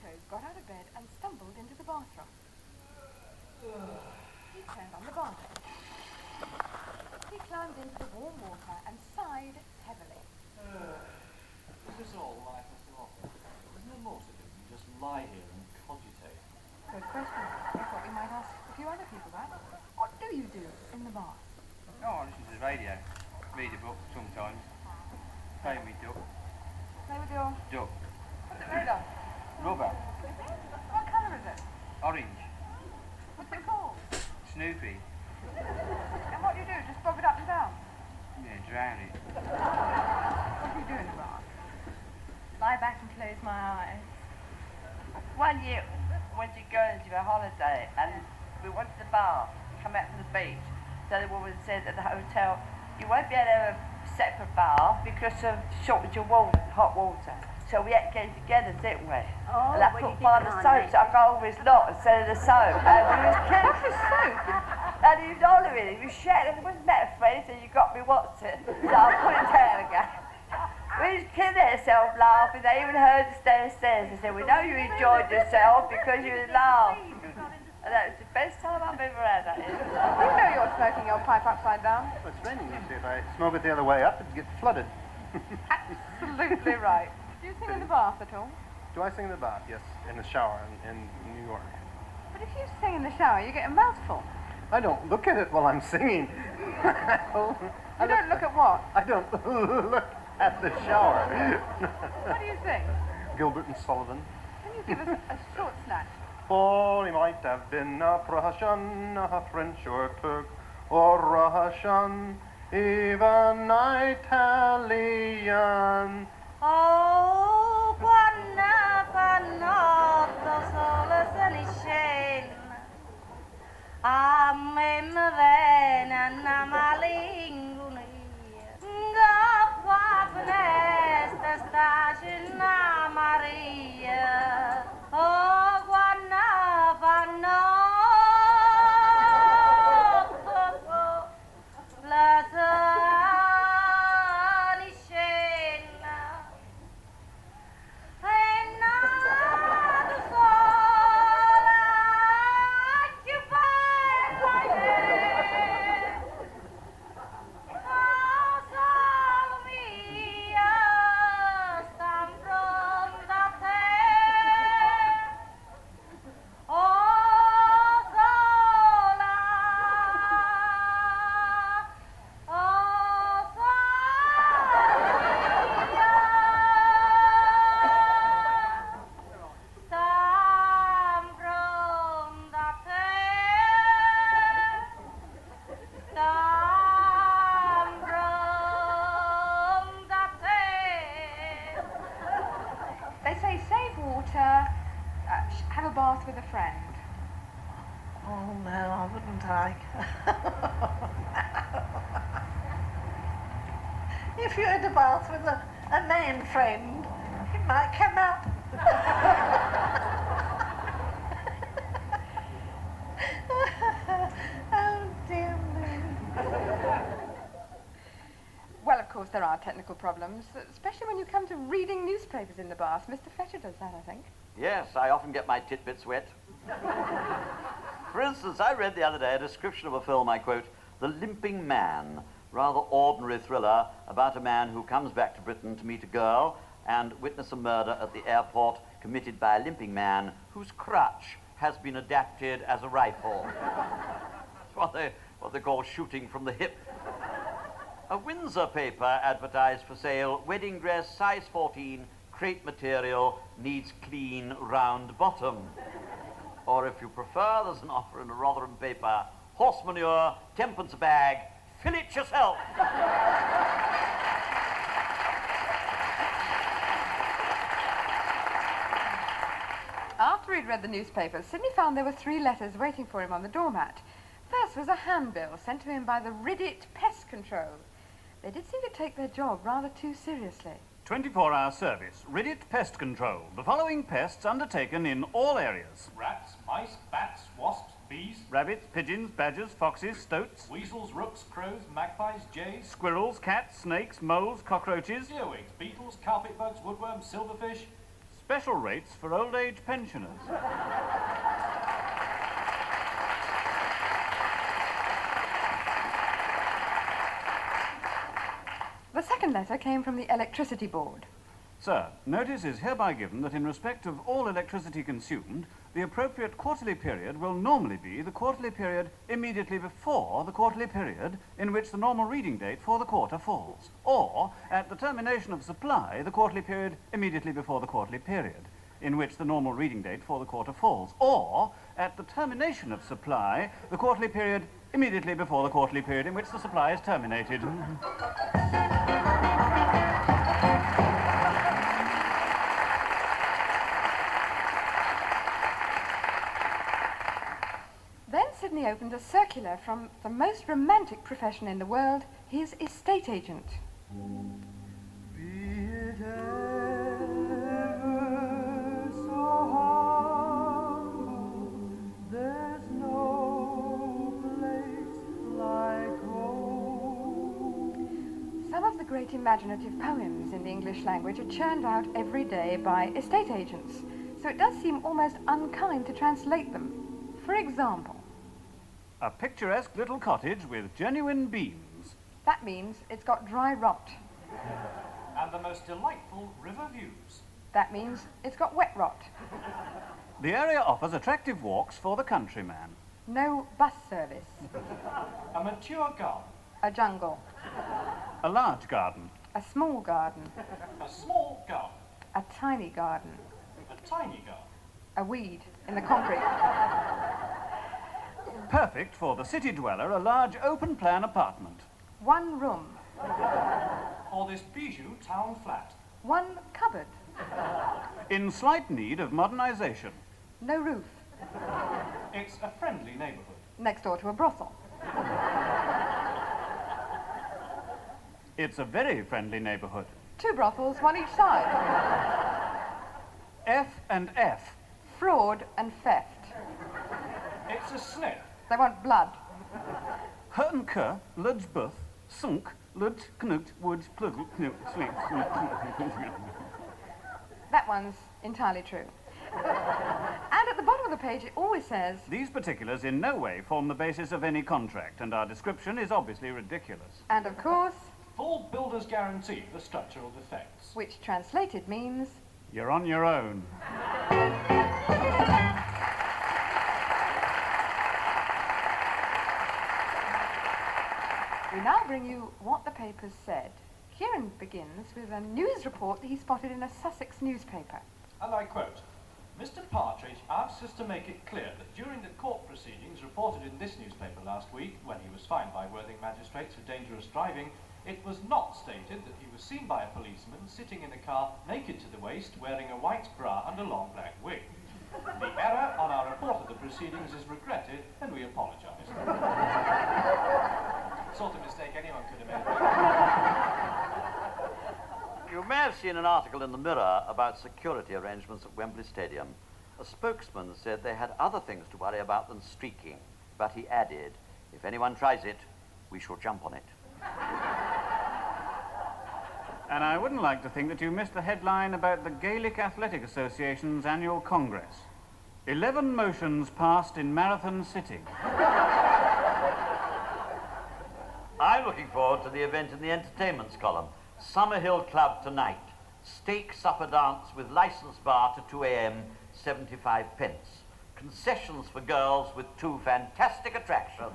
clothes, got out of bed and stumbled into the bathroom. He turned on the bath. He climbed into the warm water and sighed heavily. Is this all life has to offer? Isn't there more to do than just lie here and cogitate? Good question. I thought we might ask a few other people that. What do you do in the bath? Oh, I listen to the radio. Read a book sometimes. Play with my duck. Play with your... Duck. What's it made of? Rubber. What colour is it? Orange. What's it called? Snoopy. And what do you do? Just bob it up and down? Yeah, drown it. What do you do in the bath? Lie back and close my eyes. One year, went to go into a holiday and we went to the bar, come out from the beach. So the woman said at the hotel, you won't be able to have a separate bar because of shortage of water, hot water. So we had to get together, didn't we? Oh, and I put by the soap, so I got over his lot instead of the soap. And we was killing for soap. And he was hollering, he was shouting, it wasn't that funny, so you got me what's it. So I put it down again. We was killing ourselves laughing, they even heard us downstairs. They said, we know you enjoyed yourself because you was laughing. And that was the best time I've ever had, that is. You know you're smoking your pipe upside down. Well, it's raining, you see. If I smoke it the other way up, it'd get flooded. Absolutely right. Do you sing in the bath at all? Do I sing in the bath? Yes, in the shower in New York. But if you sing in the shower, you get a mouthful. I don't look at it while I'm singing. You don't look at what? I don't look at the shower. What do you sing? Gilbert and Sullivan. Can you give us a short snatch? For he might have been a Prussian, a French or Turk, or Russian, even Italian. Oh, quanta panotto solo se ne scena. A me me vena na malingunia. Da qua finestra sta cena Maria. Oh, quanta panotto la sani scena. E nato sola che bella è. Oh, solo mia, stan pronta a te. Oh, sola. Oh, stan pronta a te. Stan pronta a te. They say save water, have a bath with a friend. Oh no, I wouldn't I? If you had a bath with a man friend, it might come up. Oh dear me. Well, of course, there are technical problems, especially when you come to reading newspapers in the bath. Mr. Fletcher does that, I think. Yes, I often get my titbits wet. For instance, I read the other day a description of a film, I quote, The Limping Man, rather ordinary thriller about a man who comes back to Britain to meet a girl and witness a murder at the airport committed by a limping man whose crutch has been adapted as a rifle. It's what they call shooting from the hip. A Windsor paper advertised for sale, wedding dress, size 14, crepe material, needs clean, round bottom. Or if you prefer, there's an offer in a Rotherham paper, horse manure, 10p a bag, fill it yourself. After he'd read the newspaper, Sidney found there were 3 letters waiting for him on the doormat. First was a handbill sent to him by the Riddit Pest Control. They did seem to take their job rather too seriously. 24-hour service, Riddit Pest Control. The following pests undertaken in all areas. Rats, mice, bats, wasps, bees, Rabbits, pigeons, badgers, foxes, stoats, weasels, rooks, crows, magpies, jays, squirrels, cats, snakes, moles, cockroaches, earwigs, beetles, carpet bugs, woodworms, silverfish, special rates for old age pensioners. The second letter came from the Electricity Board. Sir, notice is hereby given that in respect of all electricity consumed, the appropriate quarterly period will normally be the quarterly period immediately before the quarterly period in which the normal reading date for the quarter falls, or at the termination of supply, the quarterly period immediately before the quarterly period in which the normal reading date for the quarter falls, or at the termination of supply, the quarterly period immediately before the quarterly period in which the supply is terminated. Then Sydney opened a circular from the most romantic profession in the world, his estate agent. Be it ever so humble, there's no place like home. Some of the great imaginative poems in the English language are churned out every day by estate agents, so it does seem almost unkind to translate them. For example, A picturesque little cottage with genuine beams. that means it's got dry rot. And the most delightful river views. That means it's got wet rot. The area offers attractive walks for the countryman. No bus service. A mature garden. A jungle. A large garden. A small garden. A small garden. A tiny garden. A tiny garden. A weed in the concrete. Perfect for the city dweller, a large open-plan apartment. One room. Or this bijou town flat. One cupboard. In slight need of modernisation. No roof. It's a friendly neighbourhood. Next door to a brothel. It's a very friendly neighbourhood. 2 brothels, one each side. F and F. Fraud and theft. It's a sniff. They want blood. Her and Kerr, Lud's Buth, Sunk, Lud, Knut, Woods, Plug, Knut, Sweet. That one's entirely true. And at the bottom of the page it always says, These particulars in no way form the basis of any contract, and our description is obviously ridiculous. and of course, Full builder's guarantee for structural defects. which translated means, You're on your own. we now bring you what the papers said. Kieran begins with a news report that he spotted in a Sussex newspaper. And I quote, Mr. Partridge asks us to make it clear that during the court proceedings reported in this newspaper last week, when he was fined by Worthing magistrates for dangerous driving, it was not stated that he was seen by a policeman sitting in a car naked to the waist, wearing a white bra and a long black wig. The error on our report of the proceedings is regretted, and we apologise. Sort of mistake anyone could have made. You may have seen an article in the Mirror about security arrangements at Wembley Stadium. A spokesman said they had other things to worry about than streaking, but he added, if anyone tries it, we shall jump on it. And I wouldn't like to think that you missed the headline about the Gaelic Athletic Association's annual congress. 11 motions passed in Marathon City. I'm looking forward to the event in the entertainments column. Summerhill Club tonight. Steak supper dance with licence bar to 2 a.m, 75 pence. Concessions for girls with 2 fantastic attractions.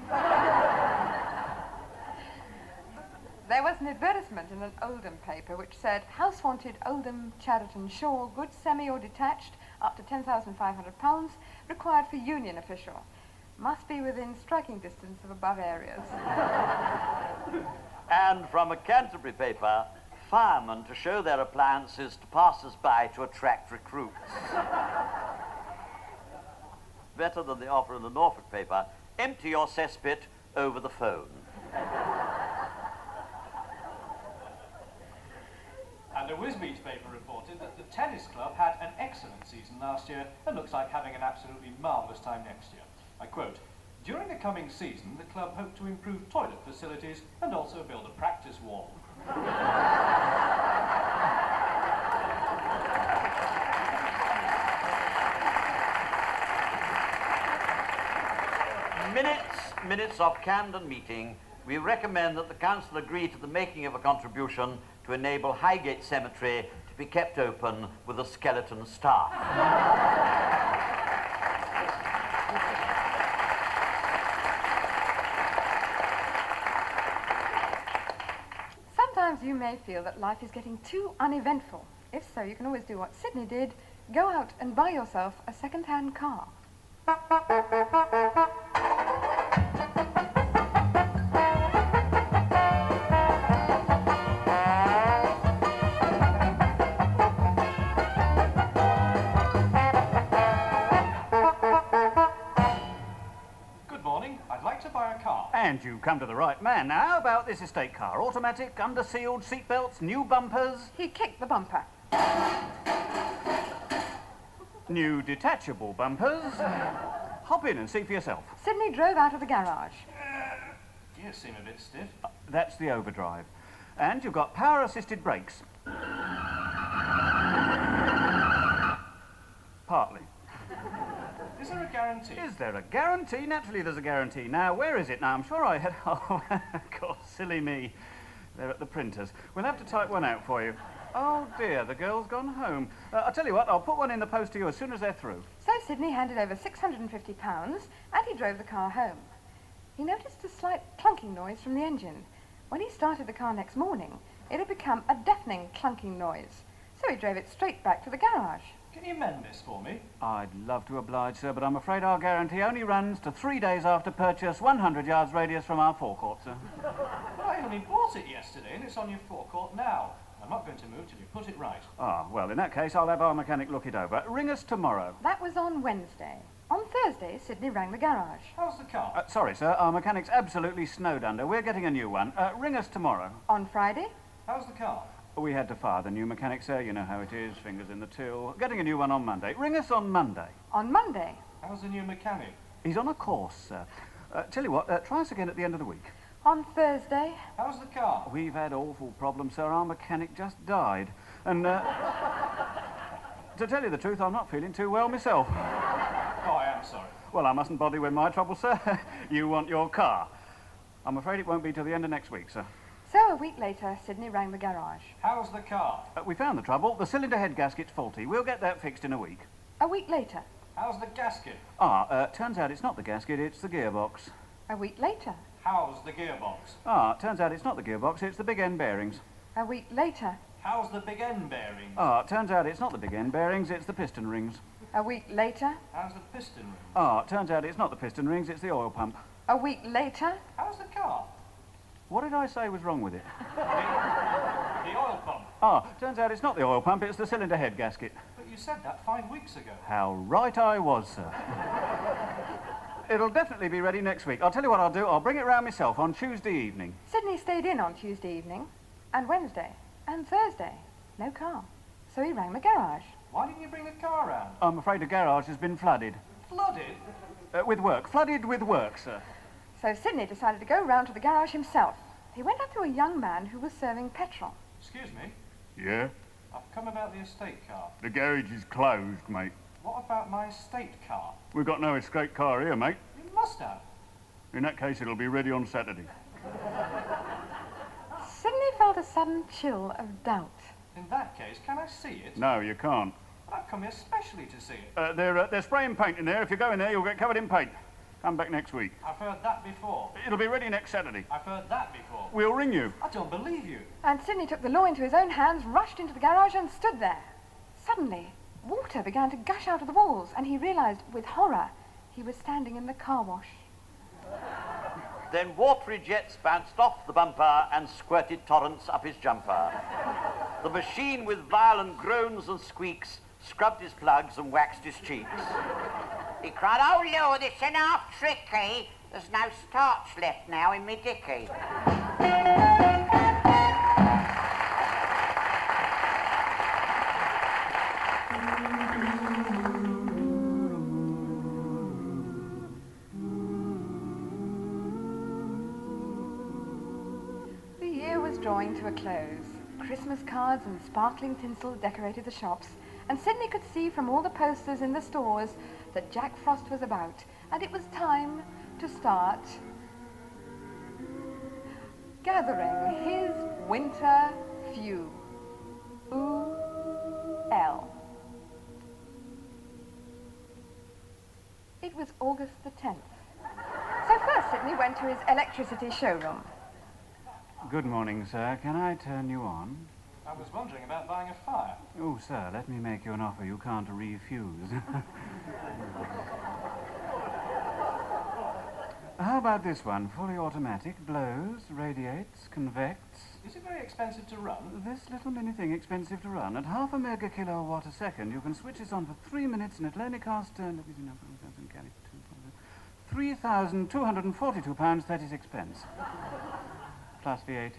There was an advertisement in an Oldham paper which said, House wanted Oldham, Chadderton, Shaw, goods semi or detached, up to £10,500, required for union official. Must be within striking distance of above areas. And from a Canterbury paper, firemen to show their appliances to passers-by to attract recruits. Better than the offer in the Norfolk paper, empty your cesspit over the phone. And a Wisbech paper reported that the tennis club had an excellent season last year and looks like having an absolutely marvellous time next year. I quote, during the coming season, the club hope to improve toilet facilities and also build a practice wall. Minutes of Camden meeting. We recommend that the council agree to the making of a contribution to enable Highgate Cemetery to be kept open with a skeleton staff. Sometimes you may feel that life is getting too uneventful. If so, you can always do what Sydney did. Go out and buy yourself a second-hand car. Good morning. I'd like to buy a car. And you come to the right man. Now, how about this estate car? Automatic, under-sealed, seatbelts, new bumpers, He kicked the bumper. new detachable bumpers. Hop in and see for yourself. Sydney drove out of the garage. Gears seem a bit stiff. That's the overdrive. And you've got power-assisted brakes. Partly. Is there a guarantee? Is there a guarantee? Naturally there's a guarantee. Now, where is it now? I'm sure I had... Oh, of course, silly me. They're at the printers. We'll have to type one out for you. Oh, dear, the girl's gone home. I'll tell you what, I'll put one in the post to you as soon as they're through. So Sydney handed over £650 and he drove the car home. He noticed a slight clunking noise from the engine. When he started the car next morning, it had become a deafening clunking noise. So he drove it straight back to the garage. Can you mend this for me? I'd love to oblige, sir, but I'm afraid our guarantee only runs to 3 days after purchase, 100 yards radius from our forecourt, sir. I only bought it yesterday and it's on your forecourt now. I'm not going to move till you put it right. Ah, well, in that case, I'll have our mechanic look it over. Ring us tomorrow. That was on Wednesday. On Thursday, Sydney rang the garage. How's the car? Sorry, sir, our mechanic's absolutely snowed under. We're getting a new one. Ring us tomorrow. On Friday, How's the car? We had to fire the new mechanic, sir. You know how it is, fingers in the till. Getting a new one on Monday. Ring us on Monday. on Monday, How's the new mechanic? He's on a course, sir. Tell you what, try us again at the end of the week. on Thursday, How's the car? We've had awful problems, sir. Our mechanic just died. And, to tell you the truth, I'm not feeling too well myself. Oh, I am sorry. Well, I mustn't bother you with my trouble, sir. You want your car. I'm afraid it won't be till the end of next week, sir. So a week later, Sydney rang the garage. How's the car? We found the trouble. The cylinder head gasket's faulty. We'll get that fixed in a week. A week later, How's the gasket? Turns out it's not the gasket, it's the gearbox. a week later, How's the gearbox? Turns out it's not the gearbox, it's the big end bearings. a week later, How's the big end bearing? Turns out it's not the big end bearings, it's the piston rings. a week later, How's the piston ring? Turns out it's not the piston rings, it's the oil pump. a week later, How's the car? What did I say was wrong with it? The oil pump. Turns out it's not the oil pump, it's the cylinder head gasket. But you said that 5 weeks ago. How right I was, sir. It'll definitely be ready next week. I'll tell you what I'll do. I'll bring it round myself on Tuesday evening. Sydney stayed in on Tuesday evening, and Wednesday, and Thursday. No car. So he rang the garage. Why didn't you bring the car round? I'm afraid the garage has been flooded. Flooded? With work. Flooded with work, sir. So Sydney decided to go round to the garage himself. He went up to a young man who was serving petrol. Excuse me. Yeah? I've come about the estate car. The garage is closed, mate. What about my estate car? We've got no escape car here, mate. You must have. In that case, it'll be ready on Saturday. Sydney felt a sudden chill of doubt. In that case, can I see it? No, you can't. I've come here specially to see it. They're spraying paint in there. If you go in there, you'll get covered in paint. Come back next week. I've heard that before. It'll be ready next Saturday. I've heard that before. We'll ring you. I don't believe you. And Sydney took the law into his own hands, rushed into the garage and stood there. Suddenly, water began to gush out of the walls, and he realised with horror he was standing in the car wash. Then watery jets bounced off the bumper and squirted torrents up his jumper. The machine, with violent groans and squeaks, scrubbed his plugs and waxed his cheeks. He cried, "Oh Lord, it's an half tricky. There's no starch left now in me dicky." The year was drawing to a close. Christmas cards and sparkling tinsel decorated the shops, and Sydney could see from all the posters in the stores that Jack Frost was about, and it was time to start gathering his winter fuel. It was August the 10th. So first Sidney went to his electricity showroom. Good morning, sir. Can I turn you on? I was wondering about buying a fire. Oh, sir, let me make you an offer you can't refuse. How about this one? Fully automatic, blows, radiates, convects. Is it very expensive to run? This little mini thing expensive to run. At half a megakilowatt a second, you can switch this on for 3 minutes and it'll only cost, £3,242.36. Plus VAT.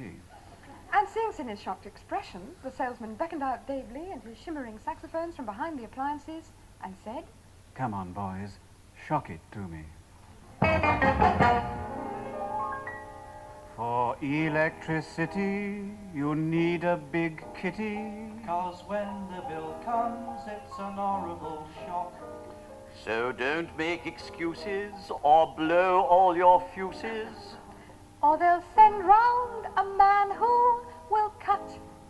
And seeing Sidney's shocked expression, the salesman beckoned out Dave Lee and his shimmering saxophones from behind the appliances and said, Come on, boys. Shock it to me. For electricity, you need a big kitty. 'Cause when the bill comes, it's an horrible shock. So don't make excuses or blow all your fuses. or they'll send round a man who will cut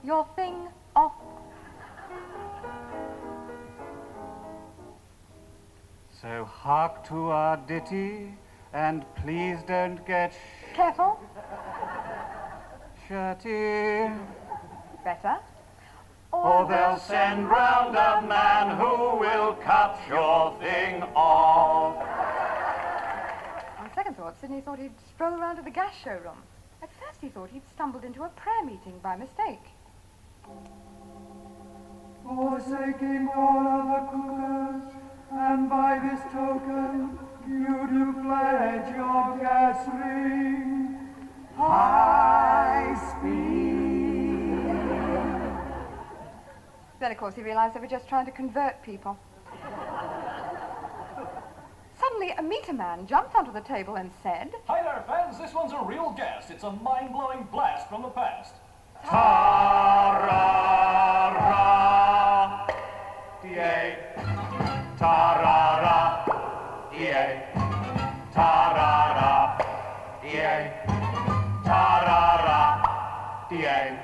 your thing off. So hark to our ditty, and please don't get Careful. shirty. Better. Or they'll send round a man who will cut your thing off. On second thought, Sidney thought he'd stroll round to the gas showroom. At first he thought he'd stumbled into a prayer meeting by mistake. Forsaking all other cookers, and by this token you do pledge your gas ring high speed. Then, of course, he realised they were just trying to convert people. Suddenly, a meter man jumped onto the table and said, Hi there, fans. This one's a real guest. It's a mind-blowing blast from the past. Ta-ra-ra-BOOM-de-aly. Ta-ra-ra-BOOM-de-aly. Ta-ra-ra-BOOM-de-aly. Ta-ra-ra-BOOM-de-aly.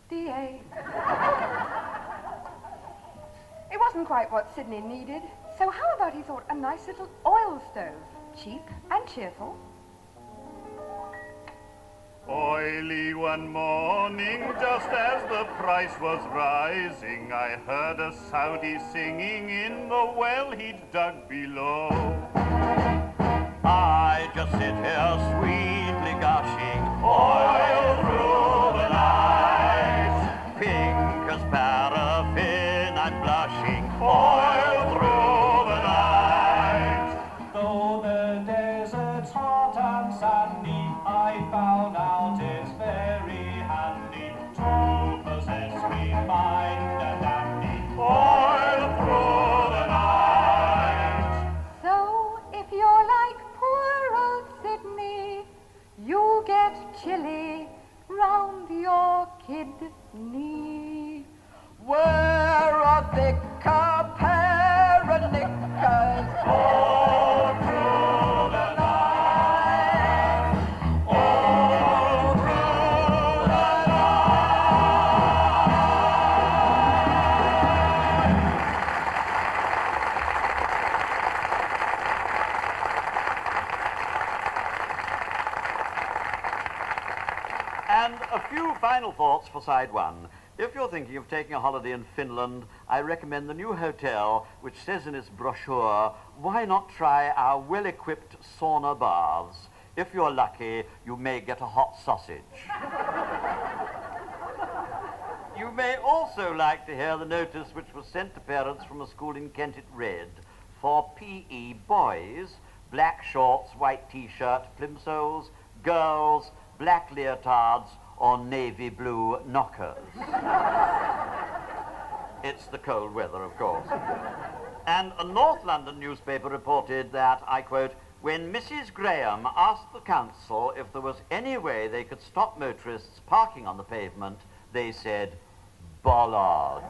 DA. It wasn't quite what Sidney needed, so how about he thought a nice little oil stove, cheap and cheerful. Oily one morning, just as the price was rising, I heard a Saudi singing in the well he'd dug below. I just sit here sweetly gushing Oil through the night, pink as paraffin, I'm blushing oil through the night. Though the desert's hot and sandy, I found out it's very handy to possess me mind and dandy. Oil through the night. So, if you're like poor old Sidney, you'll get chilly round your kidney. Wear a thicker pair of knickers. All through the night. All through the And a few final thoughts for side one. If you're thinking of taking a holiday in Finland, I recommend the new hotel, which says in its brochure, why not try our well-equipped sauna baths? If you're lucky, you may get a hot sausage. You may also like to hear the notice which was sent to parents from a school in Kent. It read, for PE boys, black shorts, white t-shirt, plimsolls, girls, black leotards, or navy blue knockers. It's the cold weather, of course. And a North London newspaper reported that, I quote, when Mrs. Graham asked the council if there was any way they could stop motorists parking on the pavement, they said, bollards.